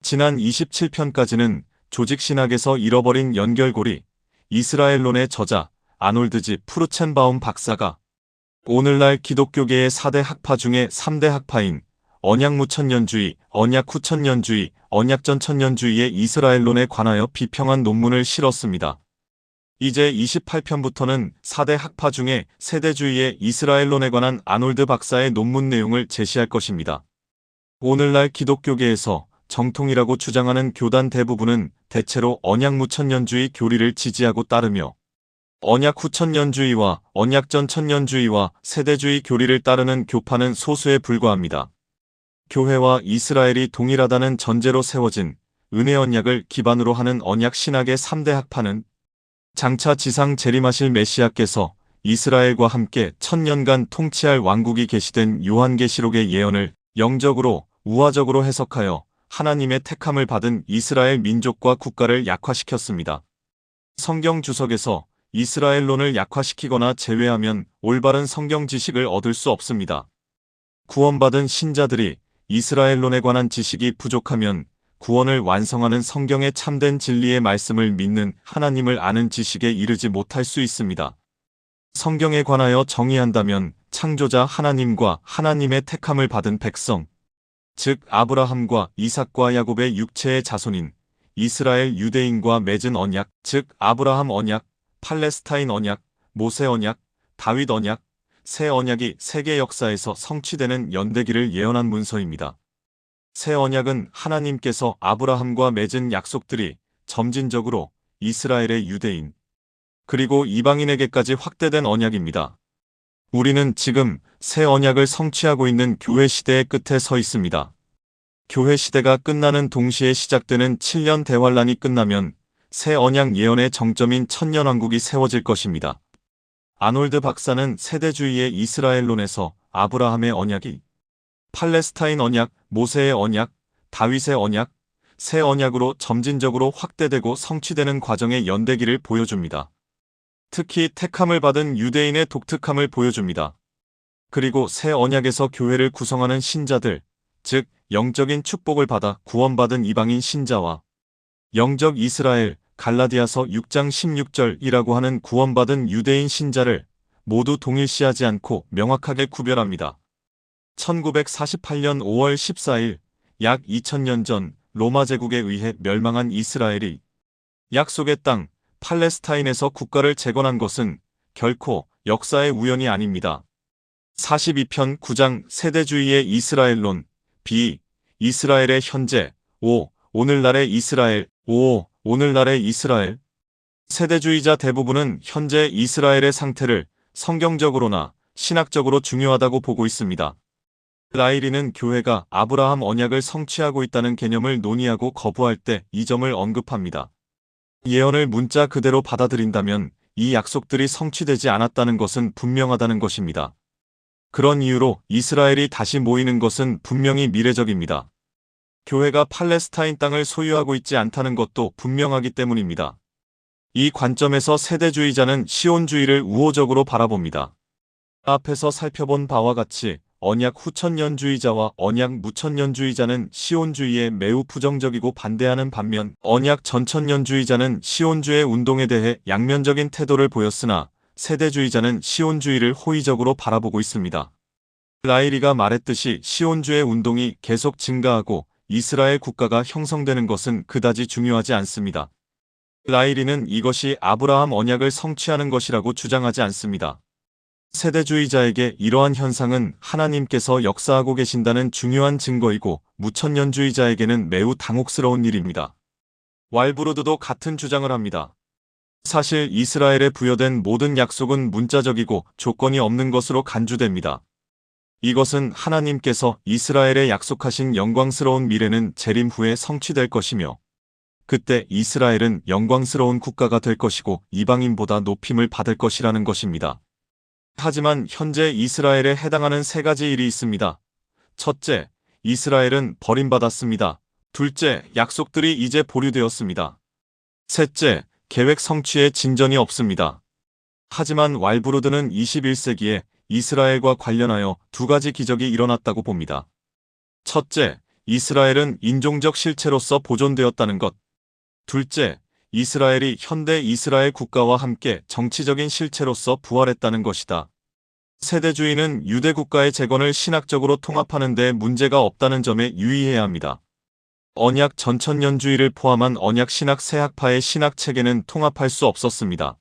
지난 27편까지는 조직신학에서 잃어버린 연결고리, 이스라엘론의 저자 아놀드 G. 푸르첸바움 박사가 오늘날 기독교계의 4대 학파 중에 3대 학파인 언약무천년주의, 언약후천년주의, 언약전천년주의의 이스라엘론에 관하여 비평한 논문을 실었습니다. 이제 28편부터는 4대 학파 중에 세대주의의 이스라엘론에 관한 아놀드 박사의 논문 내용을 제시할 것입니다. 오늘날 기독교계에서 정통이라고 주장하는 교단 대부분은 대체로 언약무천년주의 교리를 지지하고 따르며 언약후천년주의와 언약전천년주의와 세대주의 교리를 따르는 교파는 소수에 불과합니다. 교회와 이스라엘이 동일하다는 전제로 세워진 은혜언약을 기반으로 하는 언약신학의 3대 학파는 장차 지상 재림하실 메시아께서 이스라엘과 함께 1000년간 통치할 왕국이 계시된 요한계시록의 예언을 영적으로, 우화적으로 해석하여 하나님의 택함을 받은 이스라엘 민족과 국가를 약화시켰습니다. 성경 주석에서 이스라엘론을 약화시키거나 제외하면 올바른 성경 지식을 얻을 수 없습니다. 구원받은 신자들이 이스라엘론에 관한 지식이 부족하면 구원을 완성하는 성경의 참된 진리의 말씀을 믿는 하나님을 아는 지식에 이르지 못할 수 있습니다. 성경에 관하여 정의한다면 창조자 하나님과 하나님의 택함을 받은 백성, 즉 아브라함과 이삭과 야곱의 육체의 자손인 이스라엘 유대인과 맺은 언약, 즉 아브라함 언약, 팔레스타인 언약, 모세 언약, 다윗 언약, 새 언약이 세계 역사에서 성취되는 연대기를 예언한 문서입니다. 새 언약은 하나님께서 아브라함과 맺은 약속들이 점진적으로 이스라엘의 유대인, 그리고 이방인에게까지 확대된 언약입니다. 우리는 지금 새 언약을 성취하고 있는 교회 시대의 끝에 서 있습니다. 교회 시대가 끝나는 동시에 시작되는 7년 대환란이 끝나면 새 언약 예언의 정점인 천년왕국이 세워질 것입니다. 아놀드 박사는 세대주의의 이스라엘론에서 아브라함의 언약이 팔레스타인 언약, 모세의 언약, 다윗의 언약, 새 언약으로 점진적으로 확대되고 성취되는 과정의 연대기를 보여줍니다. 특히 택함을 받은 유대인의 독특함을 보여줍니다. 그리고 새 언약에서 교회를 구성하는 신자들, 즉 영적인 축복을 받아 구원받은 이방인 신자와 영적 이스라엘, 갈라디아서 6장 16절이라고 하는 구원받은 유대인 신자를 모두 동일시하지 않고 명확하게 구별합니다. 1948년 5월 14일, 약 2000년 전 로마 제국에 의해 멸망한 이스라엘이 약속의 땅 팔레스타인에서 국가를 재건한 것은 결코 역사의 우연이 아닙니다. 42편 9장 세대주의의 이스라엘론, B. 이스라엘의 현재, O. 오늘날의 이스라엘, O. 오늘날의 이스라엘. 세대주의자 대부분은 현재 이스라엘의 상태를 성경적으로나 신학적으로 중요하다고 보고 있습니다. 라이리는 교회가 아브라함 언약을 성취하고 있다는 개념을 논의하고 거부할 때 이 점을 언급합니다. 예언을 문자 그대로 받아들인다면 이 약속들이 성취되지 않았다는 것은 분명하다는 것입니다. 그런 이유로 이스라엘이 다시 모이는 것은 분명히 미래적입니다. 교회가 팔레스타인 땅을 소유하고 있지 않다는 것도 분명하기 때문입니다. 이 관점에서 세대주의자는 시온주의를 우호적으로 바라봅니다. 앞에서 살펴본 바와 같이 언약 후천년주의자와 언약 무천년주의자는 시온주의에 매우 부정적이고 반대하는 반면 언약 전천년주의자는 시온주의 운동에 대해 양면적인 태도를 보였으나 세대주의자는 시온주의를 호의적으로 바라보고 있습니다. 라이리가 말했듯이 시온주의 운동이 계속 증가하고 이스라엘 국가가 형성되는 것은 그다지 중요하지 않습니다. 라이리는 이것이 아브라함 언약을 성취하는 것이라고 주장하지 않습니다. 세대주의자에게 이러한 현상은 하나님께서 역사하고 계신다는 중요한 증거이고 무천년주의자에게는 매우 당혹스러운 일입니다. 왈브로드도 같은 주장을 합니다. 사실 이스라엘에 부여된 모든 약속은 문자적이고 조건이 없는 것으로 간주됩니다. 이것은 하나님께서 이스라엘에 약속하신 영광스러운 미래는 재림 후에 성취될 것이며 그때 이스라엘은 영광스러운 국가가 될 것이고 이방인보다 높임을 받을 것이라는 것입니다. 하지만 현재 이스라엘에 해당하는 세 가지 일이 있습니다. 첫째, 이스라엘은 버림받았습니다. 둘째, 약속들이 이제 보류되었습니다. 셋째, 계획 성취에 진전이 없습니다. 하지만 왈브로드는 21세기에 이스라엘과 관련하여 두 가지 기적이 일어났다고 봅니다. 첫째, 이스라엘은 인종적 실체로서 보존되었다는 것. 둘째, 이스라엘이 현대 이스라엘 국가와 함께 정치적인 실체로서 부활했다는 것이다. 세대주의는 유대 국가의 재건을 신학적으로 통합하는 데 문제가 없다는 점에 유의해야 합니다. 언약 전천년주의를 포함한 언약 신학 세 학파의 신학 체계는 통합할 수 없었습니다.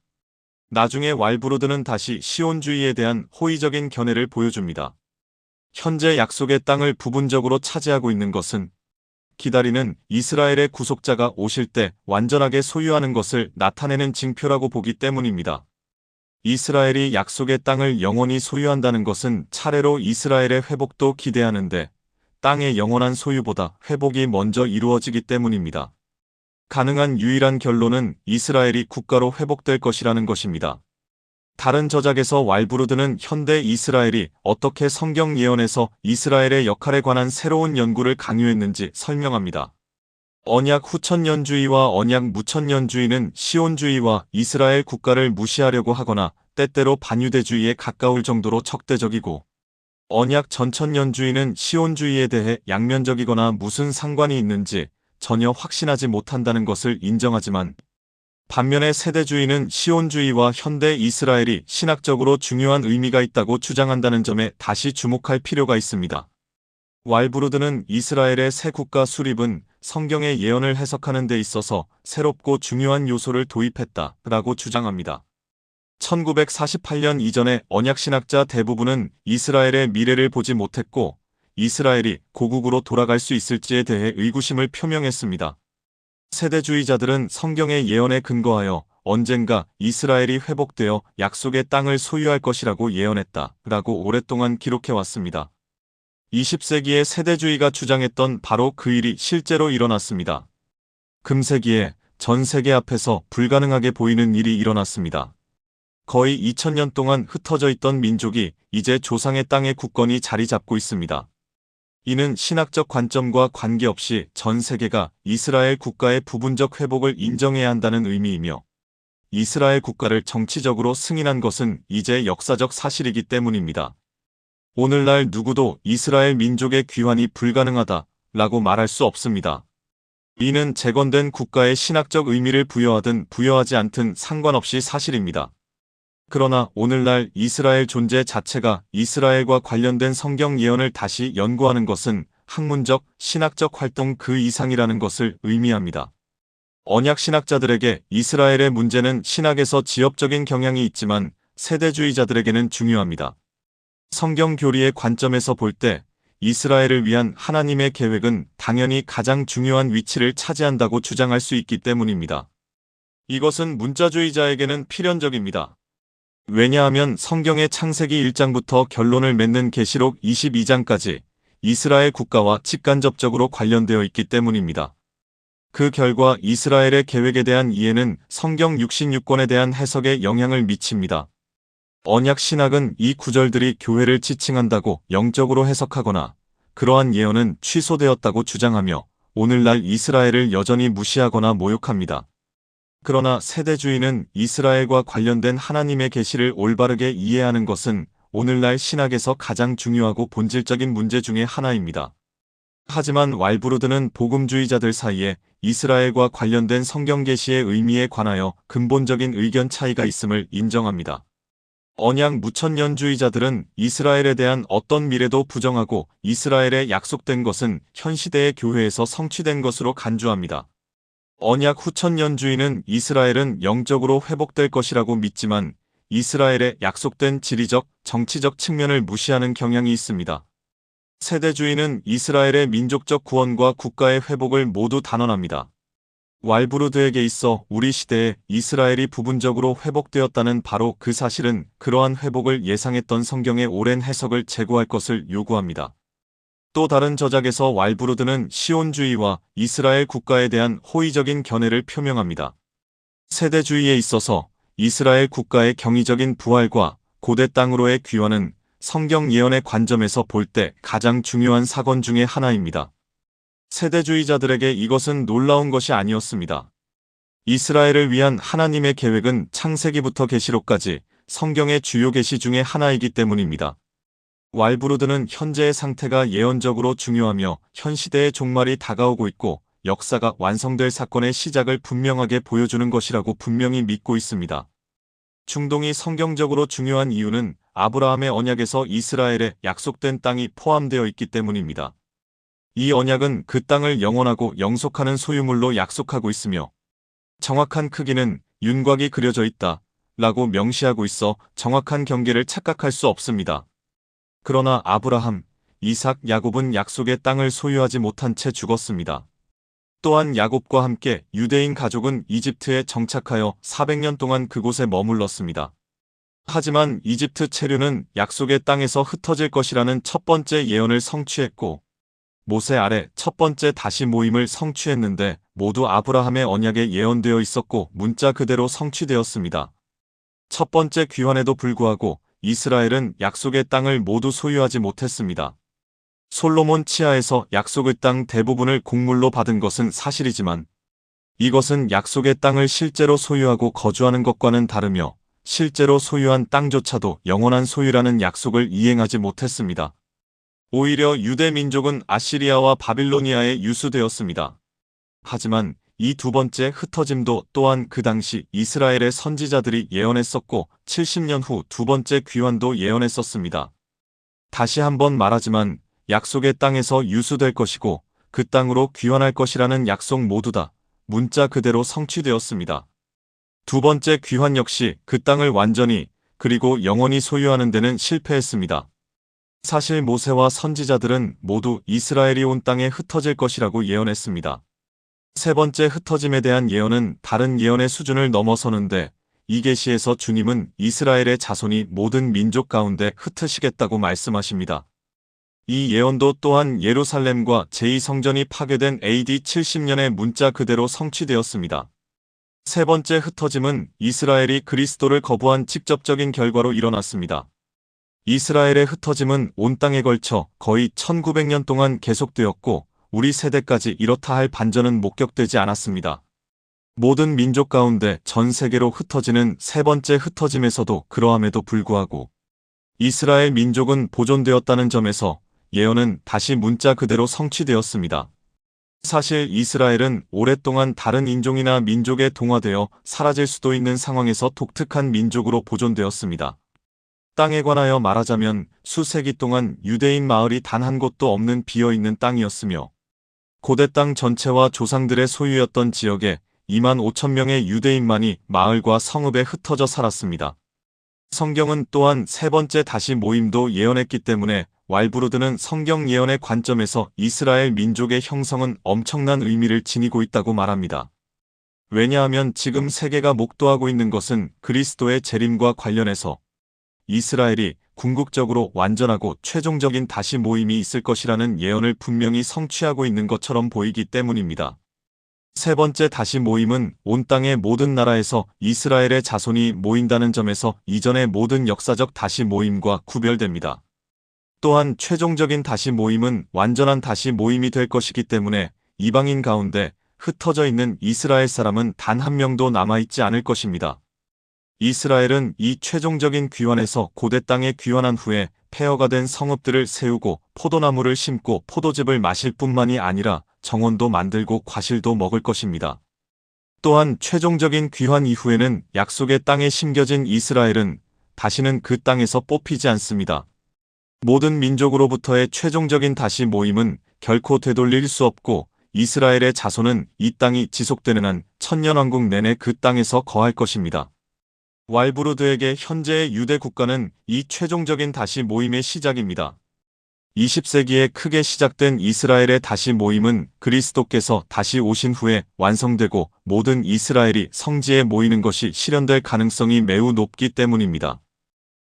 나중에 왈브로드는 다시 시온주의에 대한 호의적인 견해를 보여줍니다. 현재 약속의 땅을 부분적으로 차지하고 있는 것은 기다리는 이스라엘의 구속자가 오실 때 완전하게 소유하는 것을 나타내는 징표라고 보기 때문입니다. 이스라엘이 약속의 땅을 영원히 소유한다는 것은 차례로 이스라엘의 회복도 기대하는데 땅의 영원한 소유보다 회복이 먼저 이루어지기 때문입니다. 가능한 유일한 결론은 이스라엘이 국가로 회복될 것이라는 것입니다. 다른 저작에서 왈브루드는 현대 이스라엘이 어떻게 성경 예언에서 이스라엘의 역할에 관한 새로운 연구를 강요했는지 설명합니다. 언약 후천년주의와 언약 무천년주의는 시온주의와 이스라엘 국가를 무시하려고 하거나 때때로 반유대주의에 가까울 정도로 적대적이고, 언약 전천년주의는 시온주의에 대해 양면적이거나 무슨 상관이 있는지 전혀 확신하지 못한다는 것을 인정하지만, 반면에 세대주의는 시온주의와 현대 이스라엘이 신학적으로 중요한 의미가 있다고 주장한다는 점에 다시 주목할 필요가 있습니다. 왈브루드는 이스라엘의 새 국가 수립은 성경의 예언을 해석하는 데 있어서 새롭고 중요한 요소를 도입했다라고 주장합니다. 1948년 이전의 언약신학자 대부분은 이스라엘의 미래를 보지 못했고 이스라엘이 고국으로 돌아갈 수 있을지에 대해 의구심을 표명했습니다. 세대주의자들은 성경의 예언에 근거하여 언젠가 이스라엘이 회복되어 약속의 땅을 소유할 것이라고 예언했다라고 오랫동안 기록해왔습니다. 20세기의 세대주의가 주장했던 바로 그 일이 실제로 일어났습니다. 금세기에 전 세계 앞에서 불가능하게 보이는 일이 일어났습니다. 거의 2000년 동안 흩어져 있던 민족이 이제 조상의 땅에 굳건히 자리 잡고 있습니다. 이는 신학적 관점과 관계없이 전 세계가 이스라엘 국가의 부분적 회복을 인정해야 한다는 의미이며, 이스라엘 국가를 정치적으로 승인한 것은 이제 역사적 사실이기 때문입니다. 오늘날 누구도 이스라엘 민족의 귀환이 불가능하다라고 말할 수 없습니다. 이는 재건된 국가의 신학적 의미를 부여하든 부여하지 않든 상관없이 사실입니다. 그러나 오늘날 이스라엘 존재 자체가 이스라엘과 관련된 성경 예언을 다시 연구하는 것은 학문적, 신학적 활동 그 이상이라는 것을 의미합니다. 언약 신학자들에게 이스라엘의 문제는 신학에서 지엽적인 경향이 있지만 세대주의자들에게는 중요합니다. 성경 교리의 관점에서 볼 때 이스라엘을 위한 하나님의 계획은 당연히 가장 중요한 위치를 차지한다고 주장할 수 있기 때문입니다. 이것은 문자주의자에게는 필연적입니다. 왜냐하면 성경의 창세기 1장부터 결론을 맺는 계시록 22장까지 이스라엘 국가와 직간접적으로 관련되어 있기 때문입니다. 그 결과 이스라엘의 계획에 대한 이해는 성경 66권에 대한 해석에 영향을 미칩니다. 언약 신학은 이 구절들이 교회를 지칭한다고 영적으로 해석하거나 그러한 예언은 취소되었다고 주장하며 오늘날 이스라엘을 여전히 무시하거나 모욕합니다. 그러나 세대주의는 이스라엘과 관련된 하나님의 계시를 올바르게 이해하는 것은 오늘날 신학에서 가장 중요하고 본질적인 문제 중의 하나입니다. 하지만 왈브루드는 복음주의자들 사이에 이스라엘과 관련된 성경 계시의 의미에 관하여 근본적인 의견 차이가 있음을 인정합니다. 언약 무천년주의자들은 이스라엘에 대한 어떤 미래도 부정하고 이스라엘에 약속된 것은 현 시대의 교회에서 성취된 것으로 간주합니다. 언약 후천년주의는 이스라엘은 영적으로 회복될 것이라고 믿지만 이스라엘의 약속된 지리적, 정치적 측면을 무시하는 경향이 있습니다. 세대주의는 이스라엘의 민족적 구원과 국가의 회복을 모두 단언합니다. 왈브루드에게 있어 우리 시대에 이스라엘이 부분적으로 회복되었다는 바로 그 사실은 그러한 회복을 예상했던 성경의 오랜 해석을 제고할 것을 요구합니다. 또 다른 저작에서 왈브루드는 시온주의와 이스라엘 국가에 대한 호의적인 견해를 표명합니다. 세대주의에 있어서 이스라엘 국가의 경이적인 부활과 고대 땅으로의 귀환은 성경 예언의 관점에서 볼 때 가장 중요한 사건 중의 하나입니다. 세대주의자들에게 이것은 놀라운 것이 아니었습니다. 이스라엘을 위한 하나님의 계획은 창세기부터 계시록까지 성경의 주요 계시 중의 하나이기 때문입니다. 왈브루드는 현재의 상태가 예언적으로 중요하며 현 시대의 종말이 다가오고 있고 역사가 완성될 사건의 시작을 분명하게 보여주는 것이라고 분명히 믿고 있습니다. 중동이 성경적으로 중요한 이유는 아브라함의 언약에서 이스라엘의 약속된 땅이 포함되어 있기 때문입니다. 이 언약은 그 땅을 영원하고 영속하는 소유물로 약속하고 있으며 정확한 크기는 윤곽이 그려져 있다 라고 명시하고 있어 정확한 경계를 착각할 수 없습니다. 그러나 아브라함, 이삭, 야곱은 약속의 땅을 소유하지 못한 채 죽었습니다. 또한 야곱과 함께 유대인 가족은 이집트에 정착하여 400년 동안 그곳에 머물렀습니다. 하지만 이집트 체류는 약속의 땅에서 흩어질 것이라는 첫 번째 예언을 성취했고 모세 아래 첫 번째 다시 모임을 성취했는데 모두 아브라함의 언약에 예언되어 있었고 문자 그대로 성취되었습니다. 첫 번째 귀환에도 불구하고 이스라엘은 약속의 땅을 모두 소유하지 못했습니다. 솔로몬 치하에서 약속의 땅 대부분을 곡물로 받은 것은 사실이지만 이것은 약속의 땅을 실제로 소유하고 거주하는 것과는 다르며 실제로 소유한 땅조차도 영원한 소유라는 약속을 이행하지 못했습니다. 오히려 유대 민족은 아시리아와 바빌로니아에 유수되었습니다. 하지만 이 두 번째 흩어짐도 또한 그 당시 이스라엘의 선지자들이 예언했었고 70년 후 두 번째 귀환도 예언했었습니다. 다시 한번 말하지만 약속의 땅에서 유수될 것이고 그 땅으로 귀환할 것이라는 약속 모두 다 문자 그대로 성취되었습니다. 두 번째 귀환 역시 그 땅을 완전히 그리고 영원히 소유하는 데는 실패했습니다. 사실 모세와 선지자들은 모두 이스라엘이 온 땅에 흩어질 것이라고 예언했습니다. 세 번째 흩어짐에 대한 예언은 다른 예언의 수준을 넘어서는데 이 계시에서 주님은 이스라엘의 자손이 모든 민족 가운데 흩으시겠다고 말씀하십니다. 이 예언도 또한 예루살렘과 제2성전이 파괴된 AD 70년의 문자 그대로 성취되었습니다. 세 번째 흩어짐은 이스라엘이 그리스도를 거부한 직접적인 결과로 일어났습니다. 이스라엘의 흩어짐은 온 땅에 걸쳐 거의 1900년 동안 계속되었고 우리 세대까지 이렇다 할 반전은 목격되지 않았습니다. 모든 민족 가운데 전 세계로 흩어지는 세 번째 흩어짐에서도 그러함에도 불구하고 이스라엘 민족은 보존되었다는 점에서 예언은 다시 문자 그대로 성취되었습니다. 사실 이스라엘은 오랫동안 다른 인종이나 민족에 동화되어 사라질 수도 있는 상황에서 독특한 민족으로 보존되었습니다. 땅에 관하여 말하자면 수세기 동안 유대인 마을이 단 한 곳도 없는 비어있는 땅이었으며 고대 땅 전체와 조상들의 소유였던 지역에 2만 5천 명의 유대인만이 마을과 성읍에 흩어져 살았습니다. 성경은 또한 세 번째 다시 모임도 예언했기 때문에 왈브루드는 성경 예언의 관점에서 이스라엘 민족의 형성은 엄청난 의미를 지니고 있다고 말합니다. 왜냐하면 지금 세계가 목도하고 있는 것은 그리스도의 재림과 관련해서 이스라엘이 궁극적으로 완전하고 최종적인 다시 모임이 있을 것이라는 예언을 분명히 성취하고 있는 것처럼 보이기 때문입니다. 세 번째 다시 모임은 온 땅의 모든 나라에서 이스라엘의 자손이 모인다는 점에서 이전의 모든 역사적 다시 모임과 구별됩니다. 또한 최종적인 다시 모임은 완전한 다시 모임이 될 것이기 때문에 이방인 가운데 흩어져 있는 이스라엘 사람은 단 한 명도 남아있지 않을 것입니다. 이스라엘은 이 최종적인 귀환에서 고대 땅에 귀환한 후에 폐허가 된 성읍들을 세우고 포도나무를 심고 포도즙을 마실 뿐만이 아니라 정원도 만들고 과실도 먹을 것입니다. 또한 최종적인 귀환 이후에는 약속의 땅에 심겨진 이스라엘은 다시는 그 땅에서 뽑히지 않습니다. 모든 민족으로부터의 최종적인 다시 모임은 결코 되돌릴 수 없고 이스라엘의 자손은 이 땅이 지속되는 한 천년왕국 내내 그 땅에서 거할 것입니다. 왈브루드에게 현재의 유대 국가는 이 최종적인 다시 모임의 시작입니다. 20세기에 크게 시작된 이스라엘의 다시 모임은 그리스도께서 다시 오신 후에 완성되고 모든 이스라엘이 성지에 모이는 것이 실현될 가능성이 매우 높기 때문입니다.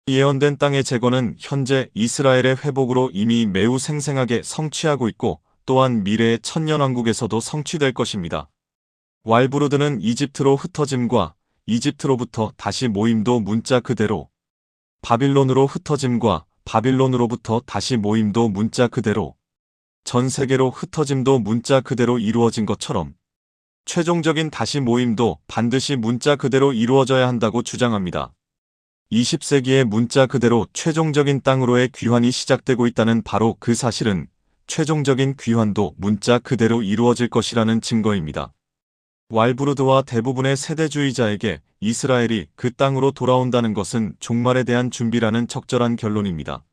예언된 땅의 재건은 현재 이스라엘의 회복으로 이미 매우 생생하게 성취하고 있고 또한 미래의 천년왕국에서도 성취될 것입니다. 왈브루드는 이집트로 흩어짐과 이집트로부터 다시 모임도 문자 그대로, 바빌론으로 흩어짐과 바빌론으로부터 다시 모임도 문자 그대로, 전 세계로 흩어짐도 문자 그대로 이루어진 것처럼 최종적인 다시 모임도 반드시 문자 그대로 이루어져야 한다고 주장합니다. 20세기의 문자 그대로 최종적인 땅으로의 귀환이 시작되고 있다는 바로 그 사실은 최종적인 귀환도 문자 그대로 이루어질 것이라는 증거입니다. 왈브루드와 대부분의 세대주의자에게 이스라엘이 그 땅으로 돌아온다는 것은 종말에 대한 준비라는 적절한 결론입니다.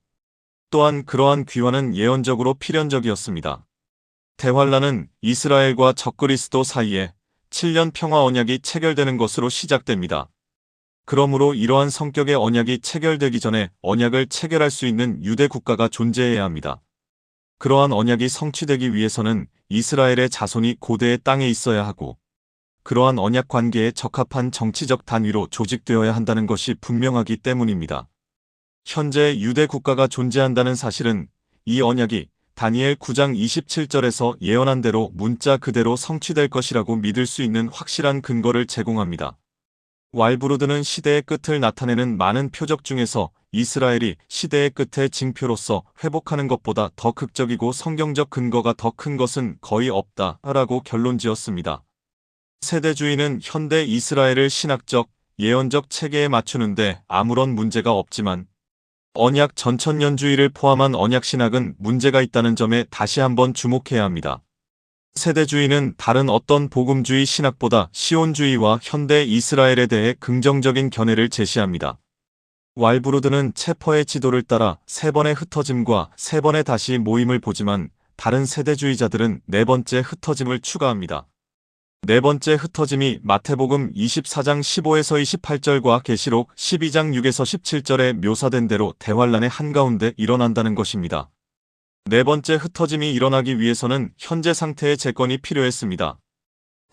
또한 그러한 귀환은 예언적으로 필연적이었습니다. 대환란은 이스라엘과 적그리스도 사이에 7년 평화 언약이 체결되는 것으로 시작됩니다. 그러므로 이러한 성격의 언약이 체결되기 전에 언약을 체결할 수 있는 유대 국가가 존재해야 합니다. 그러한 언약이 성취되기 위해서는 이스라엘의 자손이 고대의 땅에 있어야 하고 그러한 언약 관계에 적합한 정치적 단위로 조직되어야 한다는 것이 분명하기 때문입니다. 현재 유대 국가가 존재한다는 사실은 이 언약이 다니엘 9장 27절에서 예언한 대로 문자 그대로 성취될 것이라고 믿을 수 있는 확실한 근거를 제공합니다. 왈브루드는 시대의 끝을 나타내는 많은 표적 중에서 이스라엘이 시대의 끝의 징표로서 회복하는 것보다 더 극적이고 성경적 근거가 더 큰 것은 거의 없다라고 결론지었습니다. 세대주의는 현대 이스라엘을 신학적, 예언적 체계에 맞추는데 아무런 문제가 없지만 언약 전천년주의를 포함한 언약신학은 문제가 있다는 점에 다시 한번 주목해야 합니다. 세대주의는 다른 어떤 복음주의 신학보다 시온주의와 현대 이스라엘에 대해 긍정적인 견해를 제시합니다. 왈브루드는 체퍼의 지도를 따라 3번의 흩어짐과 3번의 다시 모임을 보지만 다른 세대주의자들은 4번째 흩어짐을 추가합니다. 4번째 흩어짐이 마태복음 24장 15에서 28절과 계시록 12장 6에서 17절에 묘사된 대로 대환란의 한가운데 일어난다는 것입니다. 4번째 흩어짐이 일어나기 위해서는 현재 상태의 재건이 필요했습니다.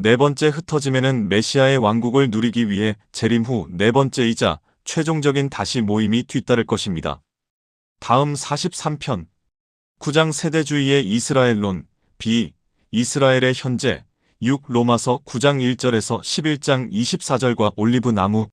4번째 흩어짐에는 메시아의 왕국을 누리기 위해 재림 후 4번째이자 최종적인 다시 모임이 뒤따를 것입니다. 다음 43편 9장 세대주의의 이스라엘론 비 이스라엘의 현재 6 로마서 9장 1절에서 11장 24절과 올리브 나무